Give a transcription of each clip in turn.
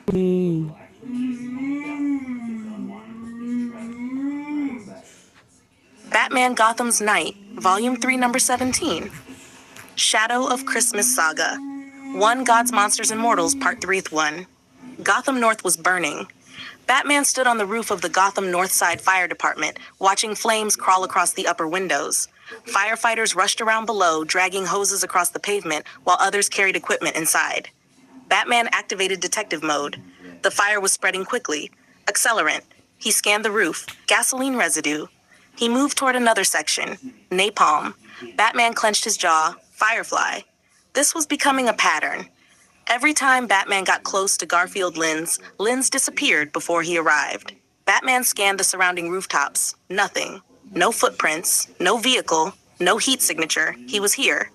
Mm. Batman Gotham's Night, Volume 3, Number 17. Shadow of Christmas Saga. 1 Gods, Monsters, and Mortals, Part 3-1. Gotham North was burning. Batman stood on the roof of the Gotham North Side Fire Department, watching flames crawl across the upper windows. Firefighters rushed around below, dragging hoses across the pavement, while others carried equipment inside. Batman activated detective mode. The fire was spreading quickly. Accelerant. He scanned the roof. Gasoline residue. He moved toward another section. Napalm. Batman clenched his jaw. Firefly. This was becoming a pattern. Every time Batman got close to Garfield Linz disappeared before he arrived. Batman scanned the surrounding rooftops. Nothing. No footprints. No vehicle. No heat signature. He was here.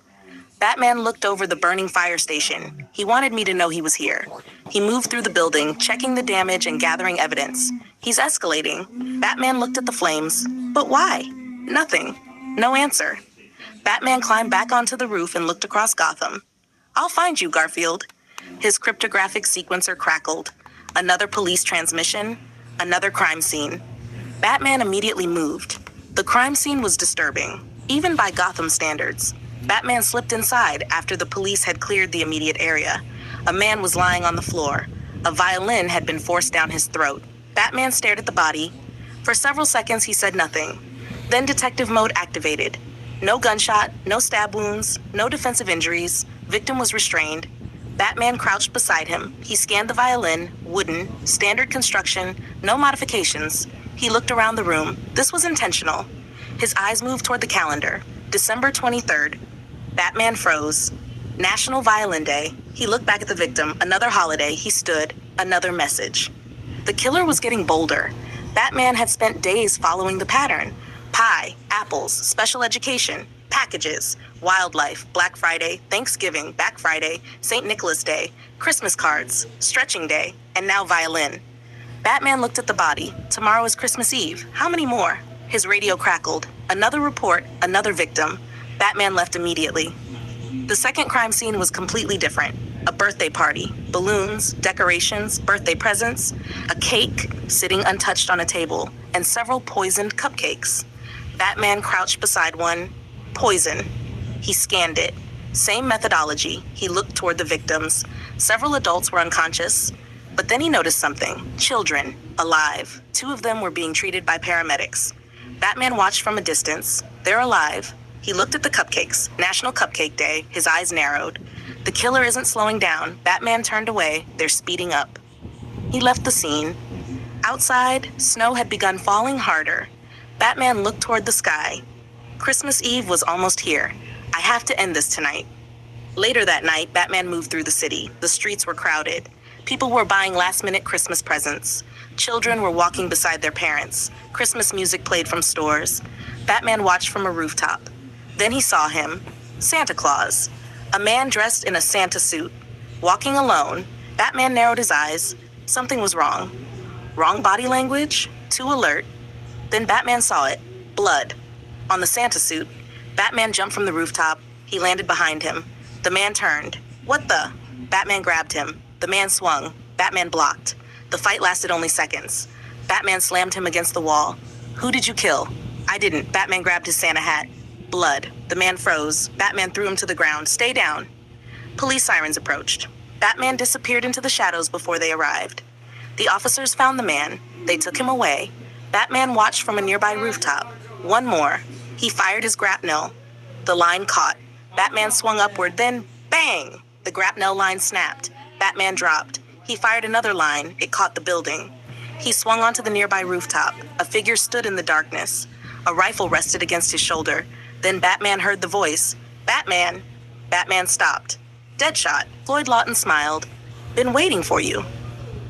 Batman looked over the burning fire station. He wanted me to know he was here. He moved through the building, checking the damage and gathering evidence. He's escalating. Batman looked at the flames. But why? Nothing. No answer. Batman climbed back onto the roof and looked across Gotham. I'll find you, Garfield. His cryptographic sequencer crackled. Another police transmission. Another crime scene. Batman immediately moved. The crime scene was disturbing, even by Gotham standards. Batman slipped inside after the police had cleared the immediate area. A man was lying on the floor. A violin had been forced down his throat. Batman stared at the body. For several seconds, he said nothing. Then detective mode activated. No gunshot, no stab wounds, no defensive injuries. Victim was restrained. Batman crouched beside him. He scanned the violin, wooden, standard construction, no modifications. He looked around the room. This was intentional. His eyes moved toward the calendar. December 23rd. Batman froze. National Violin Day. He looked back at the victim. Another holiday. He stood. Another message. The killer was getting bolder. Batman had spent days following the pattern. Pie, apples, special education, packages, wildlife, Black Friday, Thanksgiving, Back Friday, St. Nicholas Day, Christmas cards, stretching day, and now violin. Batman looked at the body. Tomorrow is Christmas Eve. How many more? His radio crackled. Another report, another victim. Batman left immediately. The second crime scene was completely different. A birthday party, balloons, decorations, birthday presents, a cake sitting untouched on a table, and several poisoned cupcakes. Batman crouched beside one. Poison. He scanned it. Same methodology. He looked toward the victims. Several adults were unconscious. But then he noticed something. Children. Alive. 2 of them were being treated by paramedics. Batman watched from a distance. They're alive. He looked at the cupcakes. National Cupcake Day. His eyes narrowed. The killer isn't slowing down. Batman turned away. They're speeding up. He left the scene. Outside, snow had begun falling harder. Batman looked toward the sky. Christmas Eve was almost here. I have to end this tonight. Later that night, Batman moved through the city. The streets were crowded. People were buying last-minute Christmas presents. Children were walking beside their parents. Christmas music played from stores. Batman watched from a rooftop. Then he saw him. Santa Claus. A man dressed in a Santa suit. Walking alone. Batman narrowed his eyes. Something was wrong. Wrong body language? Too alert. Then Batman saw it. Blood. On the Santa suit. Batman jumped from the rooftop. He landed behind him. The man turned. What the? Batman grabbed him. The man swung. Batman blocked. The fight lasted only seconds. Batman slammed him against the wall. Who did you kill? I didn't. Batman grabbed his Santa hat. Blood. The man froze. Batman threw him to the ground. Stay down. Police sirens approached. Batman disappeared into the shadows before they arrived. The officers found the man. They took him away. Batman watched from a nearby rooftop. One more. He fired his grapnel. The line caught. Batman swung upward, then bang! The grapnel line snapped. Batman dropped. He fired another line. It caught the building. He swung onto the nearby rooftop. A figure stood in the darkness. A rifle rested against his shoulder. Then Batman heard the voice. Batman! Batman stopped. Deadshot. Floyd Lawton smiled. Been waiting for you.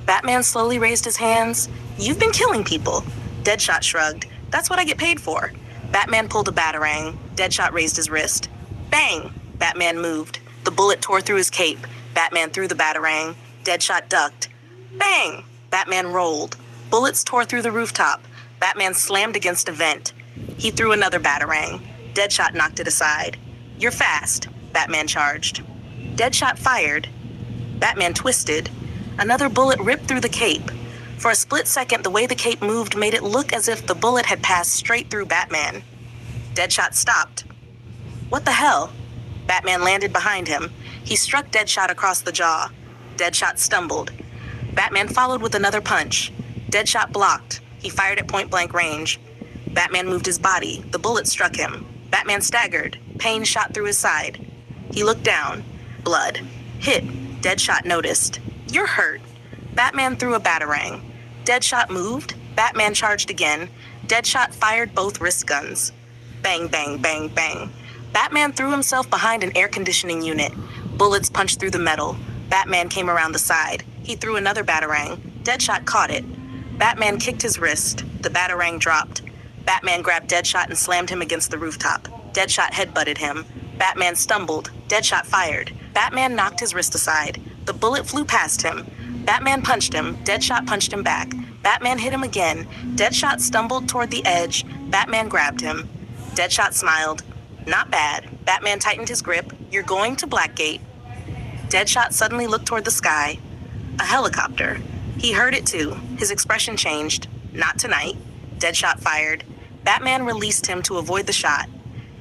Batman slowly raised his hands. You've been killing people. Deadshot shrugged. That's what I get paid for. Batman pulled a batarang. Deadshot raised his wrist. Bang! Batman moved. The bullet tore through his cape. Batman threw the batarang. Deadshot ducked. Bang! Batman rolled. Bullets tore through the rooftop. Batman slammed against a vent. He threw another batarang. Deadshot knocked it aside. You're fast, Batman charged. Deadshot fired. Batman twisted. Another bullet ripped through the cape. For a split second, the way the cape moved made it look as if the bullet had passed straight through Batman. Deadshot stopped. What the hell? Batman landed behind him. He struck Deadshot across the jaw. Deadshot stumbled. Batman followed with another punch. Deadshot blocked. He fired at point-blank range. Batman moved his body. The bullet struck him. Batman staggered. Pain shot through his side. He looked down. Blood. Hit. Deadshot noticed. You're hurt. Batman threw a batarang. Deadshot moved. Batman charged again. Deadshot fired both wrist guns. Bang, bang, bang, bang. Batman threw himself behind an air conditioning unit. Bullets punched through the metal. Batman came around the side. He threw another batarang. Deadshot caught it. Batman kicked his wrist. The batarang dropped. Batman grabbed Deadshot and slammed him against the rooftop. Deadshot headbutted him. Batman stumbled. Deadshot fired. Batman knocked his wrist aside. The bullet flew past him. Batman punched him. Deadshot punched him back. Batman hit him again. Deadshot stumbled toward the edge. Batman grabbed him. Deadshot smiled. Not bad. Batman tightened his grip. You're going to Blackgate. Deadshot suddenly looked toward the sky. A helicopter. He heard it too. His expression changed. Not tonight. Deadshot fired. Batman released him to avoid the shot.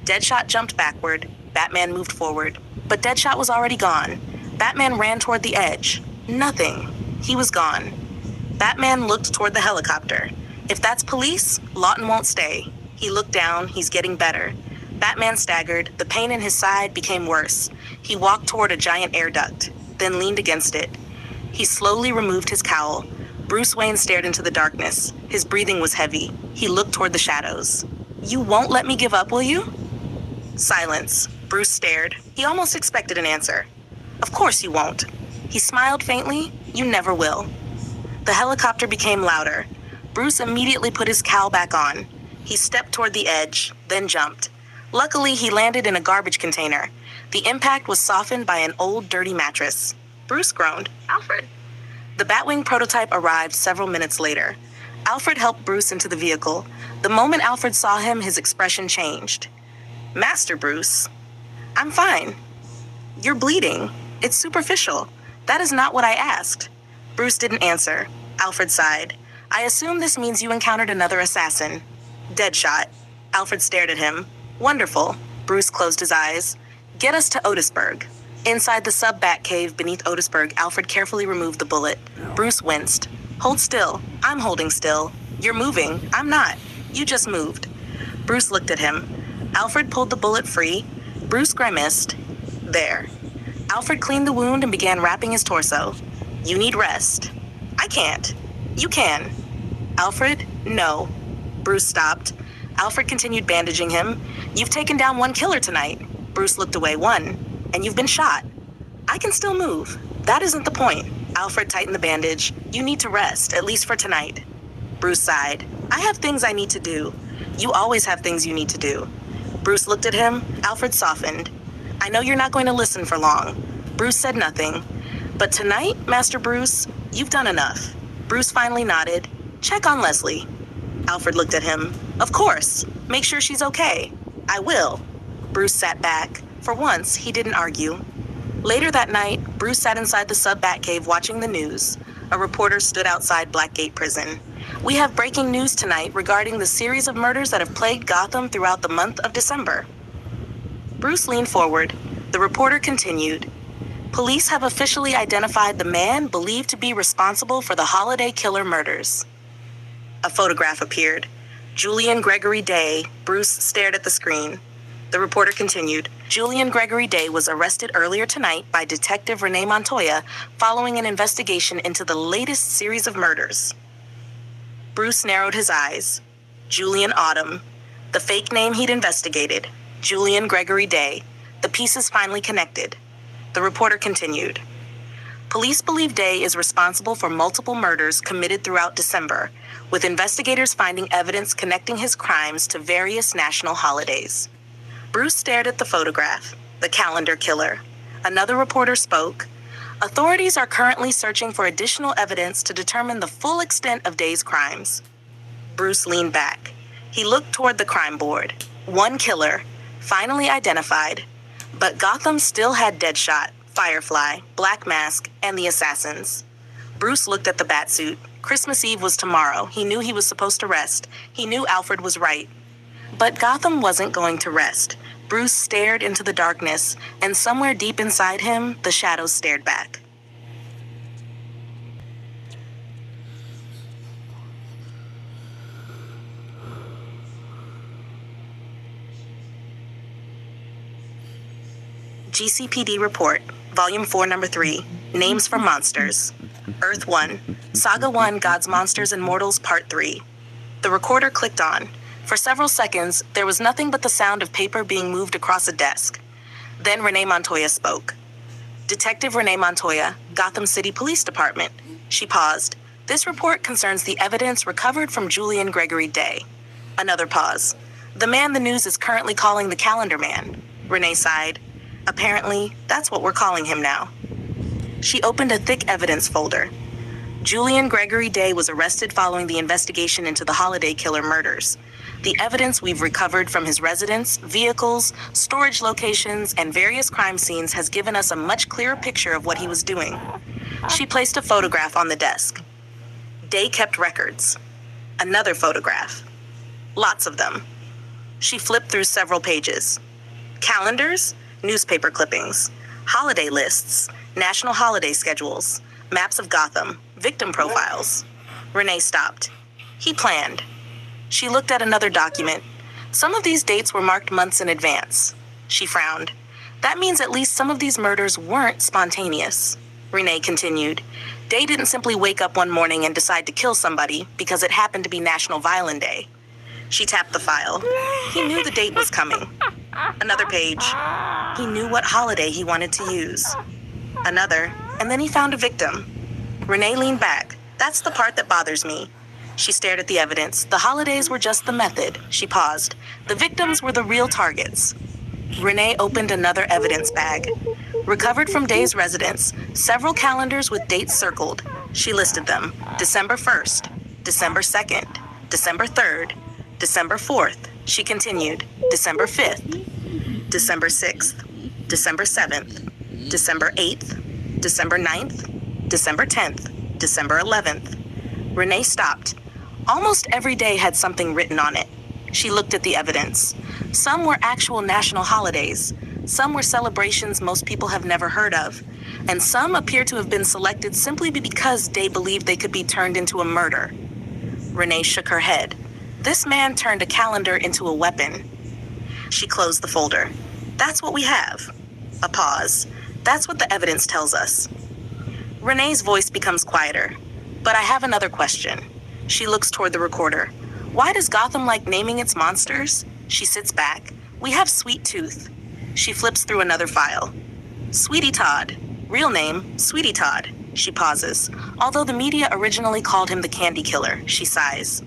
Deadshot jumped backward. Batman moved forward. But Deadshot was already gone. Batman ran toward the edge. Nothing. He was gone. Batman looked toward the helicopter. If that's police, Lawton won't stay. He looked down. He's getting better. Batman staggered. The pain in his side became worse. He walked toward a giant air duct, then leaned against it. He slowly removed his cowl. Bruce Wayne stared into the darkness. His breathing was heavy. He looked toward the shadows. You won't let me give up, will you? Silence. Bruce stared. He almost expected an answer. Of course you won't. He smiled faintly. You never will. The helicopter became louder. Bruce immediately put his cowl back on. He stepped toward the edge, then jumped. Luckily, he landed in a garbage container. The impact was softened by an old, dirty mattress. Bruce groaned. Alfred. The Batwing prototype arrived several minutes later. Alfred helped Bruce into the vehicle. The moment Alfred saw him, his expression changed. Master Bruce. I'm fine. You're bleeding. It's superficial. That is not what I asked. Bruce didn't answer. Alfred sighed. I assume this means you encountered another assassin. Deadshot. Alfred stared at him. Wonderful. Bruce closed his eyes. Get us to Otisburg. Inside the sub-bat cave beneath Otisburg, Alfred carefully removed the bullet. Bruce winced. Hold still. I'm holding still. You're moving. I'm not. You just moved. Bruce looked at him. Alfred pulled the bullet free. Bruce grimaced. There. Alfred cleaned the wound and began wrapping his torso. You need rest. I can't. You can. Alfred? No. Bruce stopped. Alfred continued bandaging him. You've taken down one killer tonight. Bruce looked away. One. And you've been shot. I can still move. That isn't the point. Alfred tightened the bandage. You need to rest, at least for tonight. Bruce sighed. I have things I need to do. You always have things you need to do. Bruce looked at him. Alfred softened. I know you're not going to listen for long. Bruce said nothing. But tonight, Master Bruce, you've done enough. Bruce finally nodded. Check on Leslie. Alfred looked at him. Of course. Make sure she's okay. I will. Bruce sat back. For once, he didn't argue. Later that night, Bruce sat inside the sub-Batcave watching the news. A reporter stood outside Blackgate Prison. We have breaking news tonight regarding the series of murders that have plagued Gotham throughout the month of December. Bruce leaned forward. The reporter continued. Police have officially identified the man believed to be responsible for the holiday killer murders. A photograph appeared. Julian Gregory Day. Bruce stared at the screen. The reporter continued. Julian Gregory Day was arrested earlier tonight by Detective Renee Montoya following an investigation into the latest series of murders. Bruce narrowed his eyes. Julian Autumn. The fake name he'd investigated. Julian Gregory Day. The pieces finally connected. The reporter continued. Police believe Day is responsible for multiple murders committed throughout December, with investigators finding evidence connecting his crimes to various national holidays. Bruce stared at the photograph. The calendar killer. Another reporter spoke. Authorities are currently searching for additional evidence to determine the full extent of Day's crimes. Bruce leaned back. He looked toward the crime board. One killer, finally identified. But Gotham still had Deadshot, Firefly, Black Mask, and the assassins. Bruce looked at the batsuit. Christmas Eve was tomorrow. He knew he was supposed to rest. He knew Alfred was right. But Gotham wasn't going to rest. Bruce stared into the darkness, and somewhere deep inside him, the shadows stared back. GCPD Report, Volume 4, Number 3, Names for Monsters. Earth 1, Saga 1, God's Monsters and Mortals, Part 3. The recorder clicked on. For several seconds, there was nothing but the sound of paper being moved across a desk. Then Renee Montoya spoke. Detective Renee Montoya, Gotham City Police Department. She paused. This report concerns the evidence recovered from Julian Gregory Day. Another pause. The man the news is currently calling the Calendar Man. Renee sighed. Apparently, that's what we're calling him now. She opened a thick evidence folder. Julian Gregory Day was arrested following the investigation into the Holiday Killer murders. The evidence we've recovered from his residence, vehicles, storage locations, and various crime scenes has given us a much clearer picture of what he was doing. She placed a photograph on the desk. Day kept records. Another photograph. Lots of them. She flipped through several pages. Calendars, newspaper clippings, holiday lists, national holiday schedules, maps of Gotham, victim profiles. Renee stopped. He planned. She looked at another document. Some of these dates were marked months in advance. She frowned. That means at least some of these murders weren't spontaneous. Renee continued. Day didn't simply wake up one morning and decide to kill somebody because it happened to be National Violin Day. She tapped the file. He knew the date was coming. Another page. He knew what holiday he wanted to use. Another, and then he found a victim. Renee leaned back. That's the part that bothers me. She stared at the evidence. The holidays were just the method. She paused. The victims were the real targets. Renee opened another evidence bag. Recovered from Day's residence, several calendars with dates circled. She listed them. December 1st, December 2nd, December 3rd, December 4th. She continued. December 5th, December 6th, December 7th, December 8th, December 9th, December 10th, December 11th. Renee stopped. Almost every day had something written on it. She looked at the evidence. Some were actual national holidays. Some were celebrations most people have never heard of. And some appear to have been selected simply because Day believed they could be turned into a murder. Renee shook her head. This man turned a calendar into a weapon. She closed the folder. That's what we have. A pause. That's what the evidence tells us. Renee's voice becomes quieter. But I have another question. She looks toward the recorder. Why does Gotham like naming its monsters? She sits back. We have Sweet Tooth. She flips through another file. Sweetie Todd. Real name, Sweetie Todd. She pauses. Although the media originally called him the Candy Killer, she sighs.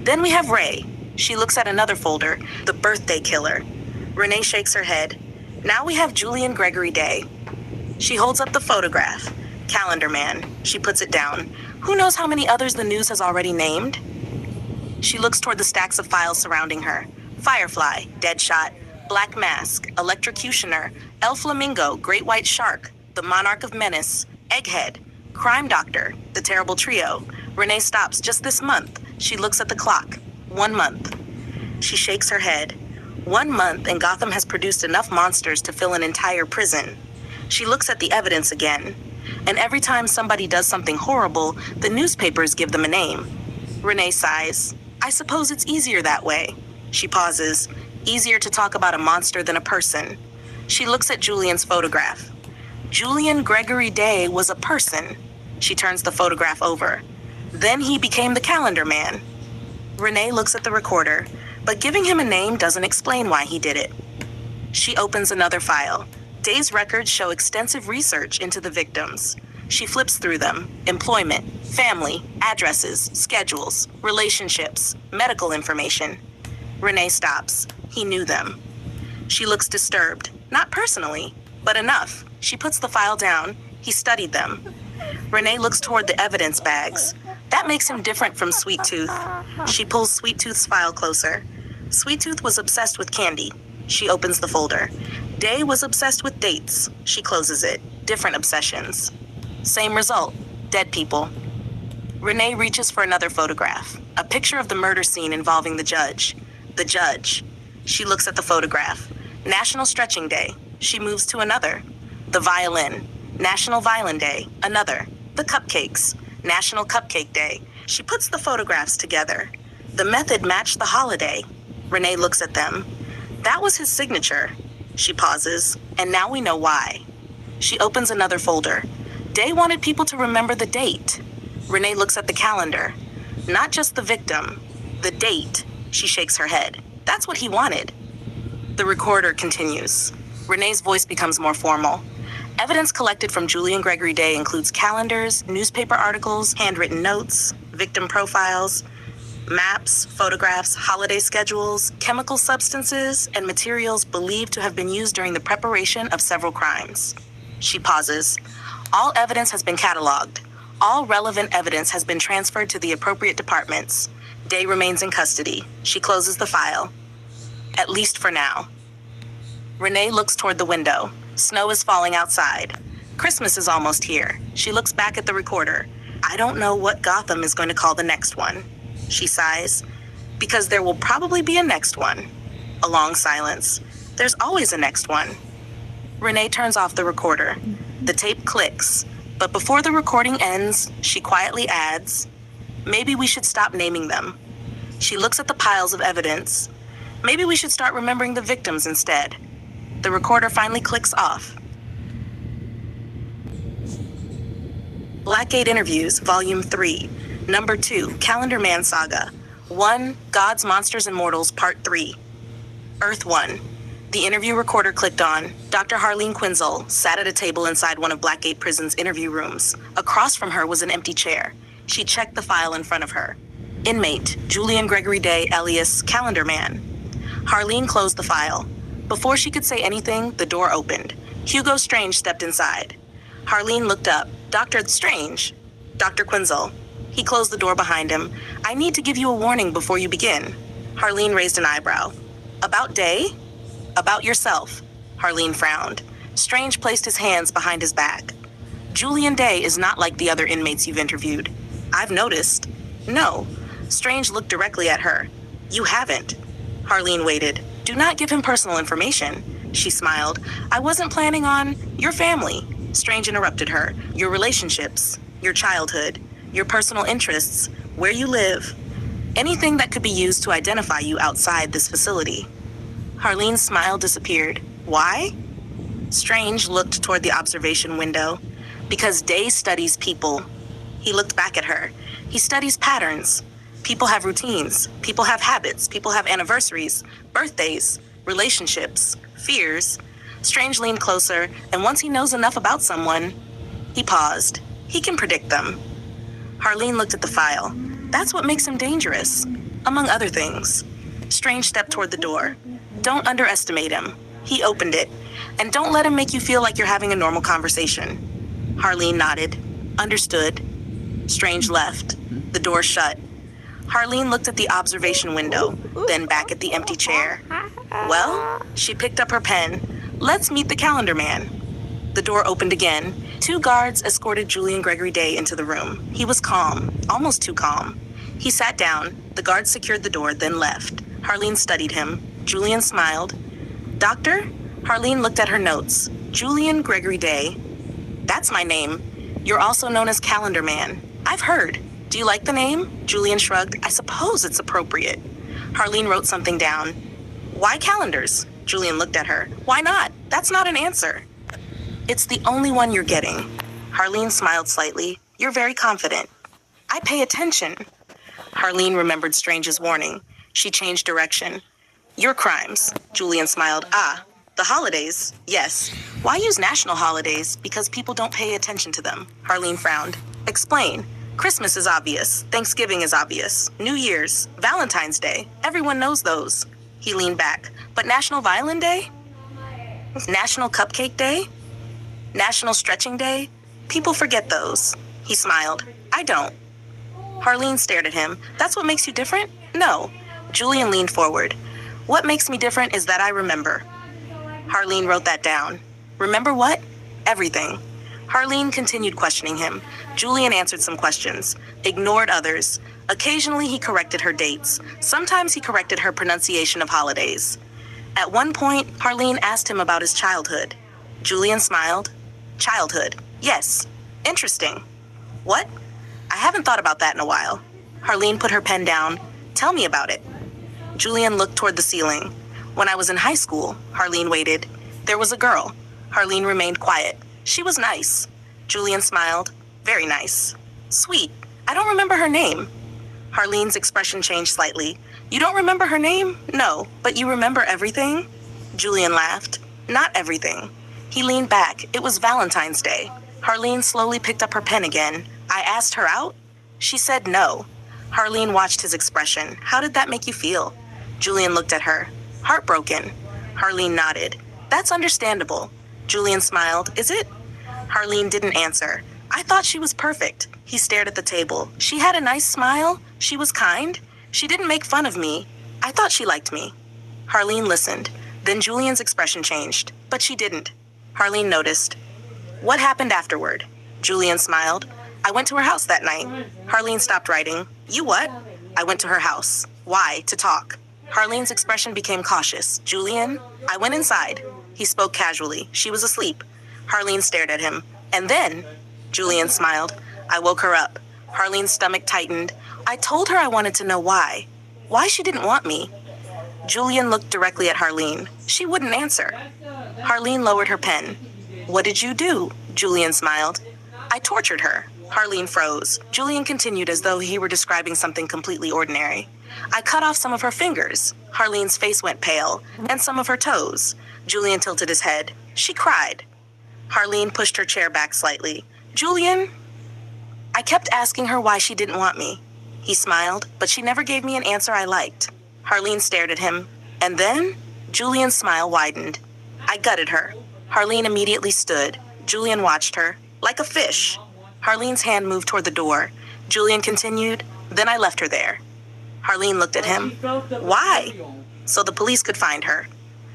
Then we have Ray. She looks at another folder, the Birthday Killer. Renee shakes her head. Now we have Julian Gregory Day. She holds up the photograph. Calendar Man. She puts it down. Who knows how many others the news has already named? She looks toward the stacks of files surrounding her. Firefly, Deadshot, Black Mask, Electrocutioner, El Flamingo, Great White Shark, The Monarch of Menace, Egghead, Crime Doctor, The Terrible Trio. Renee stops. Just this month. She looks at the clock. 1 month. She shakes her head. 1 month and Gotham has produced enough monsters to fill an entire prison. She looks at the evidence again. And every time somebody does something horrible, the newspapers give them a name. Renee sighs. I suppose it's easier that way. She pauses. Easier to talk about a monster than a person. She looks at Julian's photograph. Julian Gregory Day was a person. She turns the photograph over. Then he became the Calendar Man. Renee looks at the recorder, but giving him a name doesn't explain why he did it. She opens another file. Day's records show extensive research into the victims. She flips through them. Employment, family, addresses, schedules, relationships, medical information. Renee stops. He knew them. She looks disturbed. Not personally, but enough. She puts the file down. He studied them. Renee looks toward the evidence bags. That makes him different from Sweet Tooth. She pulls Sweet Tooth's file closer. Sweet Tooth was obsessed with candy. She opens the folder. Day was obsessed with dates. She closes it. Different obsessions. Same result. Dead people. Renee reaches for another photograph, a picture of the murder scene involving the judge. The judge. She looks at the photograph. National Stretching Day. She moves to another. The violin. National Violin Day. Another. The cupcakes. National Cupcake Day. She puts the photographs together. The method matched the holiday. Renee looks at them. That was his signature. She pauses, and now we know why. She opens another folder. Day wanted people to remember the date. Renee looks at the calendar. Not just the victim. The date. She shakes her head. That's what he wanted. The recorder continues. Renee's voice becomes more formal. Evidence collected from Julian Gregory Day includes calendars, newspaper articles, handwritten notes, victim profiles, maps, photographs, holiday schedules, chemical substances, and materials believed to have been used during the preparation of several crimes. She pauses. All evidence has been cataloged. All relevant evidence has been transferred to the appropriate departments. Day remains in custody. She closes the file. At least for now. Renee looks toward the window. Snow is falling outside. Christmas is almost here. She looks back at the recorder. I don't know what Gotham is going to call the next one. She sighs. Because there will probably be a next one. A long silence. There's always a next one. Renee turns off the recorder. The tape clicks. But before the recording ends, she quietly adds, maybe we should stop naming them. She looks at the piles of evidence. Maybe we should start remembering the victims instead. The recorder finally clicks off. Blackgate Interviews, Volume 3, Number 2, Calendar Man Saga. 1, Gods, Monsters, and Mortals, Part 3. Earth 1. The interview recorder clicked on. Dr. Harleen Quinzel sat at a table inside one of Blackgate Prison's interview rooms. Across from her was an empty chair. She checked the file in front of her. Inmate, Julian Gregory Day, alias Calendar Man. Harleen closed the file. Before she could say anything, the door opened. Hugo Strange stepped inside. Harleen looked up. Dr. Strange. Dr. Quinzel. He closed the door behind him. I need to give you a warning before you begin. Harleen raised an eyebrow. About Day? About yourself. Harleen frowned. Strange placed his hands behind his back. Julian Day is not like the other inmates you've interviewed. I've noticed. No. Strange looked directly at her. You haven't. Harleen waited. Do not give him personal information. She smiled. I wasn't planning on your family. Strange interrupted her. Your relationships, your childhood, your personal interests, where you live. Anything that could be used to identify you outside this facility. Harleen's smile disappeared. Why? Strange looked toward the observation window. Because Day studies people. He looked back at her. He studies patterns. People have routines. People have habits. People have anniversaries, birthdays, relationships, fears. Strange leaned closer, and once he knows enough about someone, he paused. He can predict them. Harleen looked at the file. That's what makes him dangerous, among other things. Strange stepped toward the door. Don't underestimate him. He opened it. And don't let him make you feel like you're having a normal conversation. Harleen nodded. Understood. Strange left. The door shut. Harleen looked at the observation window, then back at the empty chair. Well, she picked up her pen. Let's meet the Calendar Man. The door opened again. 2 guards escorted Julian Gregory Day into the room. He was calm, almost too calm. He sat down. The guards secured the door, then left. Harleen studied him. Julian smiled. Doctor? Harleen looked at her notes. Julian Gregory Day. That's my name. You're also known as Calendar Man. I've heard. Do you like the name? Julian shrugged. I suppose it's appropriate. Harleen wrote something down. Why calendars? Julian looked at her. Why not? That's not an answer. It's the only one you're getting. Harleen smiled slightly. You're very confident. I pay attention. Harleen remembered Strange's warning. She changed direction. Your crimes. Julian smiled. Ah, the holidays. Yes. Why use national holidays? Because people don't pay attention to them. Harleen frowned. Explain. Christmas is obvious. Thanksgiving is obvious. New Year's. Valentine's Day. Everyone knows those. He leaned back. But National Violin Day? National Cupcake Day? National Stretching Day? People forget those. He smiled. I don't. Harleen stared at him. That's what makes you different? No. Julian leaned forward. What makes me different is that I remember. Harleen wrote that down. Remember what? Everything. Harleen continued questioning him. Julian answered some questions, ignored others. Occasionally he corrected her dates. Sometimes he corrected her pronunciation of holidays. At one point, Harleen asked him about his childhood. Julian smiled. Childhood. Yes. Interesting. What? I haven't thought about that in a while. Harleen put her pen down. Tell me about it. Julian looked toward the ceiling. When I was in high school, Harleen waited. There was a girl. Harleen remained quiet. She was nice. Julian smiled. Very nice. Sweet. I don't remember her name. Harleen's expression changed slightly. You don't remember her name? No, but you remember everything? Julian laughed. Not everything. He leaned back. It was Valentine's Day. Harleen slowly picked up her pen again. I asked her out? She said no. Harleen watched his expression. How did that make you feel? Julian looked at her. Heartbroken. Harleen nodded. That's understandable. Julian smiled. Is it? Harleen didn't answer. I thought she was perfect. He stared at the table. She had a nice smile. She was kind. She didn't make fun of me. I thought she liked me. Harleen listened. Then Julian's expression changed. But she didn't. Harleen noticed. What happened afterward? Julian smiled. I went to her house that night. Harleen stopped writing. You what? I went to her house. Why? To talk. Harleen's expression became cautious. Julian? I went inside. He spoke casually. She was asleep. Harleen stared at him. And then? Julian smiled. I woke her up. Harleen's stomach tightened. I told her I wanted to know why. Why she didn't want me. Julian looked directly at Harleen. She wouldn't answer. Harleen lowered her pen. What did you do? Julian smiled. I tortured her. Harleen froze. Julian continued as though he were describing something completely ordinary. I cut off some of her fingers. Harleen's face went pale, and some of her toes. Julian tilted his head. She cried. Harleen pushed her chair back slightly. Julian? I kept asking her why she didn't want me. He smiled, but she never gave me an answer I liked. Harleen stared at him. And then? Julian's smile widened. I gutted her. Harleen immediately stood. Julian watched her. Like a fish. Harleen's hand moved toward the door. Julian continued. Then I left her there. Harleen looked at him. Why? So the police could find her.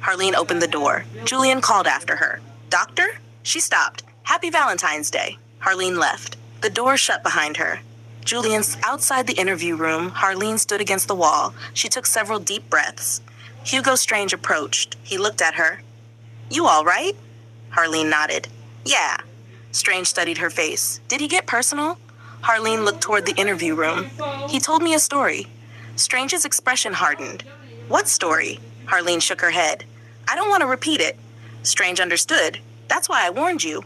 Harleen opened the door. Julian called after her. Doctor? She stopped. Happy Valentine's Day. Harleen left. The door shut behind her. Julian's outside the interview room. Harleen stood against the wall. She took several deep breaths. Hugo Strange approached. He looked at her. You all right? Harleen nodded. Yeah. Strange studied her face. Did he get personal? Harleen looked toward the interview room. He told me a story. Strange's expression hardened. What story? Harleen shook her head. I don't want to repeat it. Strange understood. That's why I warned you.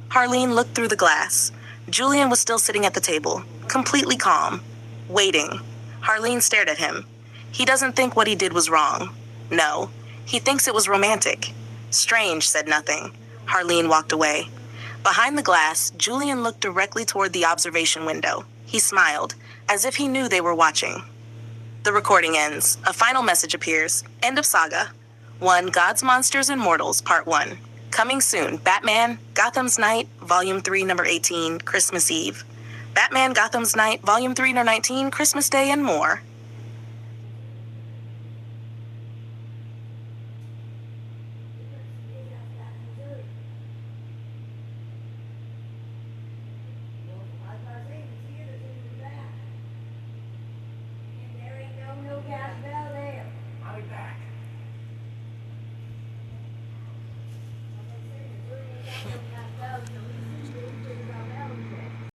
Harleen looked through the glass. Julian was still sitting at the table, completely calm, waiting. Harleen stared at him. He doesn't think what he did was wrong. No, he thinks it was romantic. Strange said nothing. Harleen walked away. Behind the glass, Julian looked directly toward the observation window. He smiled, as if he knew they were watching. The recording ends. A final message appears. End of saga. 1. Gods, Monsters, and Mortals, Part 1. Coming soon. Batman, Gotham's Night, Volume 3, Number 18, Christmas Eve. Batman, Gotham's Night, Volume 3, Number 19, Christmas Day, and more.